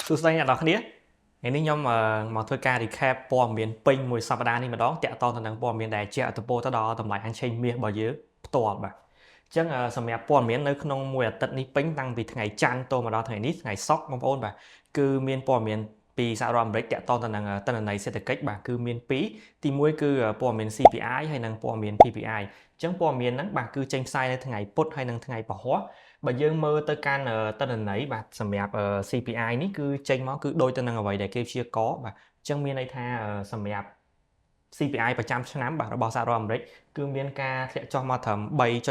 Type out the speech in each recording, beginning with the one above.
សួស្តីអ្នកនរគ្នាថ្ងៃនេះខ្ញុំមកធ្វើការ recap ព័ត៌មានពេញមួយសប្តាហ៍នេះម្ដងតាក់ទងទៅនឹងព័ត៌មានដែលជះឥទ្ធិពលទៅដល់តម្លៃអញ្ឆេងមាសរបស់យើងផ្ទាល់បាទអញ្ចឹងសម្រាប់ព័ត៌មាននៅក្នុងមួយអាទិត្យនេះពេញតាំងពីថ្ងៃច័ន្ទទៅមកដល់ថ្ងៃនេះថ្ងៃសុក្របងប្អូនបាទគឺមានព័ត៌មានពីសហរដ្ឋអាមេរិកតាក់ទងទៅនឹងទិន្នន័យសេដ្ឋកិច្ចបាទគឺមាន2ទី1គឺព័ត៌មាន CPI ហើយនិងព័ត៌មាន PPI អញ្ចឹងព័ត៌មានហ្នឹងបាទគឺចេញផ្សាយនៅថ្ងៃពុធហើយនិងថ្ងៃពហុបើយើងមើលទៅកាន់ទិន្នន័យបាទសម្រាប់ CPI នេះគឺចេញមកគឺដូចទៅនឹងអ្វីដែលគេព្យាករណ៍បាទអញ្ចឹងមានន័យថាសម្រាប់ CPI ប្រចាំឆ្នាំបាទរបស់សហរដ្ឋអាមេរិកគឺមានការធ្លាក់ចុះមកត្រឹម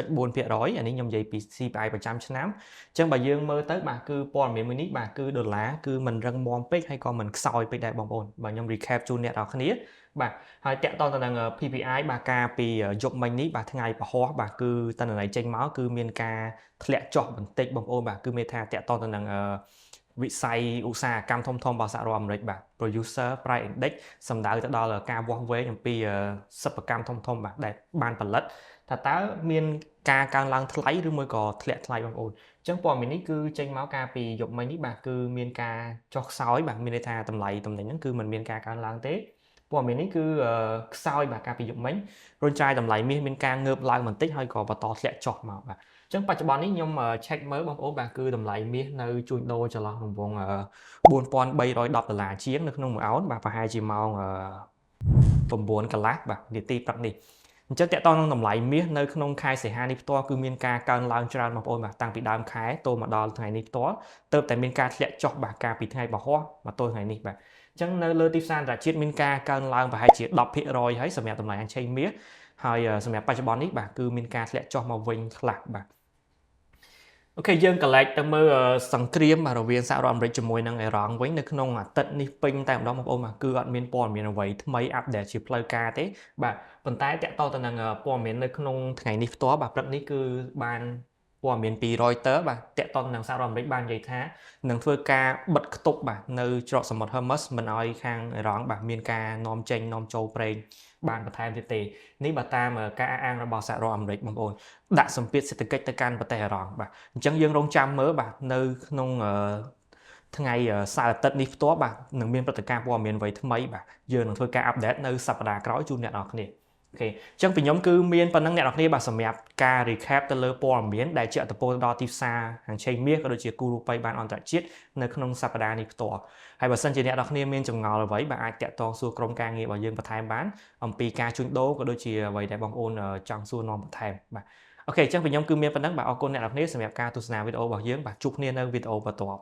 3.4% អានេះខ្ញុំនិយាយពី CPI ប្រចាំឆ្នាំអញ្ចឹងបើយើងមើលទៅបាទគឺព័ត៌មានមួយនេះបាទគឺដុល្លារគឺមិនរឹងមាំពេកហើយក៏មិនខ្សោយពេកដែរបងប្អូនបាទខ្ញុំ recap ជូនអ្នកនរគ្នាបាទហើយតាក់ទងទៅនឹង PPI បាទការពីយប់មិញនេះបាទថ្ងៃពហុបាទគឺតន្ន័យចេញមកគឺមានការធ្លាក់ចុះបន្តិចបងប្អូនបាទគឺមានថាតាក់ទងទៅនឹងវិស័យឧស្សាហកម្មធំៗរបស់សហរដ្ឋអាមេរិកបាទ Producer Price Index សំដៅទៅដល់ការវាស់វែងអំពីសិប្បកម្មធំៗបាទដែលបានផលិតថាតើមានការកើនឡើងថ្លៃឬមួយក៏ធ្លាក់ថ្លៃបងប្អូនអញ្ចឹងព័ត៌មាននេះគឺចេញមកការពីយប់មិញនេះបាទគឺមានការចុះខ្សោយបាទមានន័យថាតម្លៃទំនិញហ្នឹងគឺមិនមានការកើនឡើងទេព័ត៌មាននេះគឺខ្សោយបាទការពីយប់មិញរុញច្រាយតម្លៃមាសមានការងើបឡើងបន្តិចហើយក៏បន្តធ្លាក់ចុះមកបាទអញ្ចឹងបច្ចុប្បន្ននេះខ្ញុំ check មើលបងប្អូនបាទគឺតម្លៃមាសនៅជួញដូរចន្លោះរង្វង់$4,310ជាងនៅក្នុងមួយអោនបាទប្រហែលជាម៉ោង9 កន្លះបាទនាទីព្រឹកនេះអញ្ចឹងតកតងនឹងតម្លៃមាសនៅក្នុងខែសីហានេះផ្ទាល់គឺមានការកើនឡើងច្រើនបងប្អូនបាទតាំងពីដើមខែទៅមកដល់ថ្ងៃនេះផ្ទាល់ទើបតែមានការធ្លាក់ចុះបាទកាលពីថ្ងៃពហុមកទល់ថ្ងៃនេះបាទអញ្ចឹងនៅលើទីផ្សារអន្តរជាតិមានការកើនឡើងប្រហែលជា 10% ហើយសម្រាប់តម្លៃអញ្ឆេងមាសហើយសម្រាប់បច្ចុប្បន្ននេះបាទគឺមានការធ្លាក់ចុះមកវិញខ្លះបាទអូខេយើងកន្លែងទៅមើលសង្គ្រាមរវាងសហរដ្ឋអាមេរិកជាមួយនឹងអ៊ីរ៉ង់វិញនៅក្នុងអាទិត្យនេះពេញតែម្ដងបងប្អូនបាទគឺអត់មានព័ត៌មានអ្វីថ្មីអាប់ដេតជាផ្លូវការទេបាទប៉ុន្តែតាក់ទងទៅនឹងព័ត៌មាននៅក្នុងថ្ងៃនេះផ្ទាល់បាទព្រឹកនេះគឺបានព័ត៌មានពី Reuters បាទតាក់ទងនឹងសហរដ្ឋអាមេរិកបាននិយាយថានឹងធ្វើការបិទគប់បាទនៅច្រកសមុទ្រ Hormuz មិនឲ្យខាងអ៊ីរ៉ង់បាទមានការនាំចេញនាំចូលប្រេងបានបន្ថែមទៀតទេនេះបើតាមការអះអាងរបស់សហរដ្ឋអាមេរិកបងប្អូនដាក់សម្ពាធសេដ្ឋកិច្ចទៅកាន់ប្រទេសអ៊ីរ៉ង់បាទអញ្ចឹងយើងរងចាំមើលបាទនៅក្នុងថ្ងៃសៅរ៍អាទិត្យនេះផ្ទាល់បាទនឹងមានព្រឹត្តិការណ៍ព័ត៌មានអ្វីថ្មីបាទយើងនឹងធ្វើការអាប់ដេតនៅសប្តាហ៍ក្រោយជូនអ្នកនរគ្នាអូខេអញ្ចឹងពីខ្ញុំគឺមានប៉ុណ្ណឹងអ្នកនរគ្នាបាទសម្រាប់ការ recap ទៅលើព័ត៌មានដែលជះឥទ្ធិពលដល់ទីផ្សារអញ្ឆេងមាសក៏ដូចជាគូរូបិយបានអន្តរជាតិនៅក្នុងសប្តាហ៍នេះផ្ទាល់ហើយបើសិនជាអ្នកនរគ្នាមានចម្ងល់អ្វីបាទអាចតាក់ទងសួរក្រុមការងាររបស់យើងបន្ថែមបានអំពីការជួញដូរក៏ដូចជាអ្វីដែលបងប្អូនចង់សួរនាំបន្ថែមបាទអូខេអញ្ចឹងពីខ្ញុំគឺមានប៉ុណ្ណឹងបាទអរគុណអ្នកនរគ្នាសម្រាប់ការទស្សនាវីដេអូរបស់យើងបាទជួបគ្នានៅវីដេអូបន្ទាប់